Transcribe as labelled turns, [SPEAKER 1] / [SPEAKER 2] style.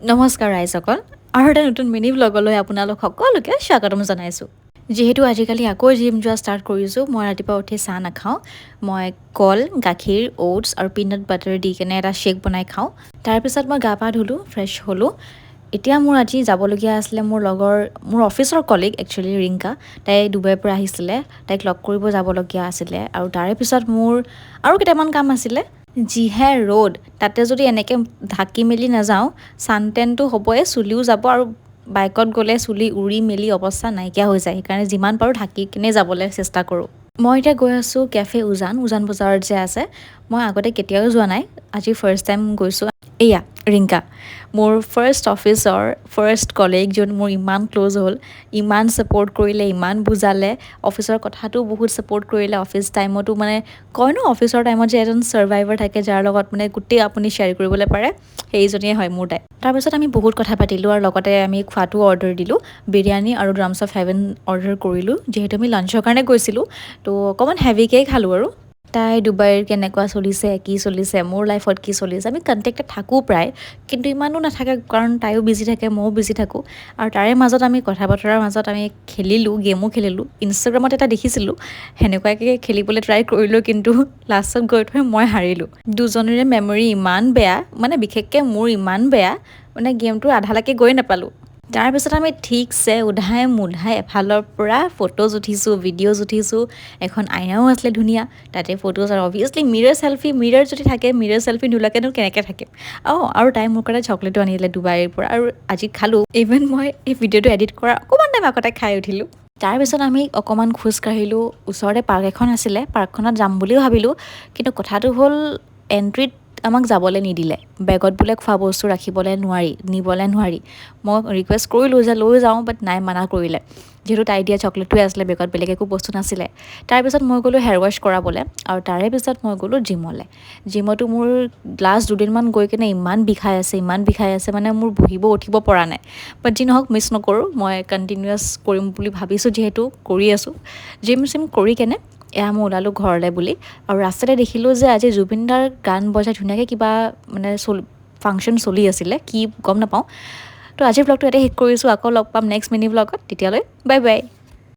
[SPEAKER 1] নমস্কাৰ ৰাইজসকল আৰু এটা নতুন মিনি ব্লগলৈ আপোনালোক সকলোকে স্বাগতম জনাইছোঁ। যিহেতু আজিকালি আকৌ জিম যোৱা ষ্টাৰ্ট কৰিছোঁ, মই ৰাতিপুৱা উঠি চাহ নাখাওঁ। মই কল, গাখীৰ, অ'টছ আৰু পিনাট বাটাৰ দি কেনে এটা শ্বেক বনাই খাওঁ। তাৰপিছত মই গা পা ধুলোঁ, ফ্ৰেছ হ'লোঁ। এতিয়া মোৰ আজি যাবলগীয়া আছিলে মোৰ অফিচৰ কলিগ একচুৱেলি ৰিংকা। তাই ডুবাইৰ পৰা আহিছিলে, তাইক লগ কৰিব যাবলগীয়া আছিলে আৰু তাৰে পিছত মোৰ আৰু কেইটামান কাম আছিলে। যিহে ৰ'দ, তাতে যদি এনেকৈ ঢাকি মেলি নাযাওঁ, ছানটেনটো হ'বই, চুলিও যাব আৰু বাইকত গ'লে চুলি উৰি মেলি অৱস্থা নাইকিয়া হৈ যায়। সেইকাৰণে যিমান পাৰোঁ ঢাকি কিনে যাবলৈ চেষ্টা কৰোঁ। মই এতিয়া গৈ আছোঁ কেফে উজান বজাৰত যে আছে। মই আগতে কেতিয়াও যোৱা নাই, আজি ফাৰ্ষ্ট টাইম গৈছোঁ। এয়া ৰিংকা, মোৰ ফাৰ্ষ্ট অফিচৰ ফাৰ্ষ্ট কলিগ, যোন মোৰ ইমান ক্ল'জ হ'ল, ইমান ছাপৰ্ট কৰিলে, ইমান বুজালে, অফিচৰ কথাটো বহুত ছাপৰ্ট কৰিলে। অফিচ টাইমতো মানে কয় ন, অফিচৰ টাইমত যে এজন ছাৰ্ভাইভাৰ থাকে যাৰ লগত মানে গোটেই আপুনি শ্বেয়াৰ কৰিবলৈ পাৰে, সেইজনীয়ে হয় মোৰ তাই। তাৰপিছত আমি বহুত কথা পাতিলোঁ আৰু লগতে আমি খোৱাটো অৰ্ডাৰ দিলোঁ। বিৰিয়ানী আৰু ড্ৰামছ অফ হেভেন অৰ্ডাৰ কৰিলোঁ, যিহেতু আমি লাঞ্চৰ কাৰণে গৈছিলোঁ। তো অকণমান হেভিকৈ খালোঁ আৰু। তাই ডুবাইৰ কেনেকুৱা চলিছে, কি চলিছে, মোৰ লাইফত কি চলিছে, আমি কণ্টেক্টত থাকোঁ প্ৰায়, কিন্তু ইমানো নাথাকে কাৰণ তাইও বিজি থাকে, ময়ো বিজি থাকোঁ। আৰু তাৰে মাজত আমি কথা বতৰাৰ মাজত আমি খেলিলোঁ, গেমো খেলিলোঁ। ইনষ্টাগ্ৰামত এটা দেখিছিলোঁ, সেনেকুৱাকৈ খেলিবলৈ ট্ৰাই কৰিলোঁ, কিন্তু লাষ্টত গৈ থৈ মই হাৰিলোঁ। দুজনৰে মেমৰি ইমান বেয়া, মানে বিশেষকৈ মোৰ ইমান বেয়া, মানে গেমটো আধালৈকে গৈ নাপালোঁ। তাৰপিছত আমি ঠিকছে উধাই মুধাই এফালৰ পৰা ফটোজ উঠিছোঁ, ভিডিঅ'জ উঠিছোঁ। এখন আইনাও আছিলে ধুনীয়া, তাতে ফটোজ আৰু অভিয়াছলি মিৰৰ যদি থাকে, মিৰৰ চেল্ফি নোলোৱাকৈনো কেনেকৈ থাকে। আৰু তাই মোৰ কাৰণে চকলেটো আনিলে ডুবাইৰ পৰা, আৰু আজি খালোঁ। ইভেন মই এই ভিডিঅ'টো এডিট কৰাৰ অকণমান টাইম আগতে খাই উঠিলোঁ। তাৰপিছত আমি অকণমান খোজকাঢ়িলোঁ, ওচৰতে পাৰ্ক এখন আছিলে, পাৰ্কখনত যাম বুলিও ভাবিলোঁ, কিন্তু কথাটো হ'ল এণ্ট্ৰিত আমাক যাবলৈ নিদিলে। বেগত বোলে খোৱা বস্তু ৰাখিবলৈ নোৱাৰি, নিবলৈ নোৱাৰি। মই ৰিকুৱেষ্ট কৰিলোঁ যে লৈ যাওঁ, বাট নাই, মানা কৰিলে। যিহেতু তাই দিয়া চকলেটটোৱে আছিলে, বেগত বেলেগ একো বস্তু নাছিলে। তাৰপিছত মই গ'লোঁ হেয়াৰ ৱাছ কৰাবলৈ, আৰু তাৰে পিছত মই গ'লোঁ জিমলৈ। জিমতো মোৰ লাষ্ট 2 দিনমান গৈ কিনে ইমান বিষাই আছে, মানে মোৰ বহিব উঠিব পৰা নাই। বাট যি নহওক মিছ নকৰোঁ, মই কণ্টিনিউৱাছ কৰিম বুলি ভাবিছোঁ, যিহেতু কৰি আছোঁ। জিম কৰি কেনে এয়া মই ওলালোঁ ঘৰলৈ বুলি, আৰু ৰাস্তাতে দেখিলোঁ যে আজি জুবিন দাৰ গান বজাই ধুনীয়াকৈ কিবা মানে ফাংচন চলি আছিলে, কি গম নাপাওঁ। তো আজিৰ ব্লগটো ইয়াতে শেষ কৰিছোঁ, আকৌ লগ পাম নেক্সট মিনি ব্লগত। তেতিয়ালৈ বাই বাই।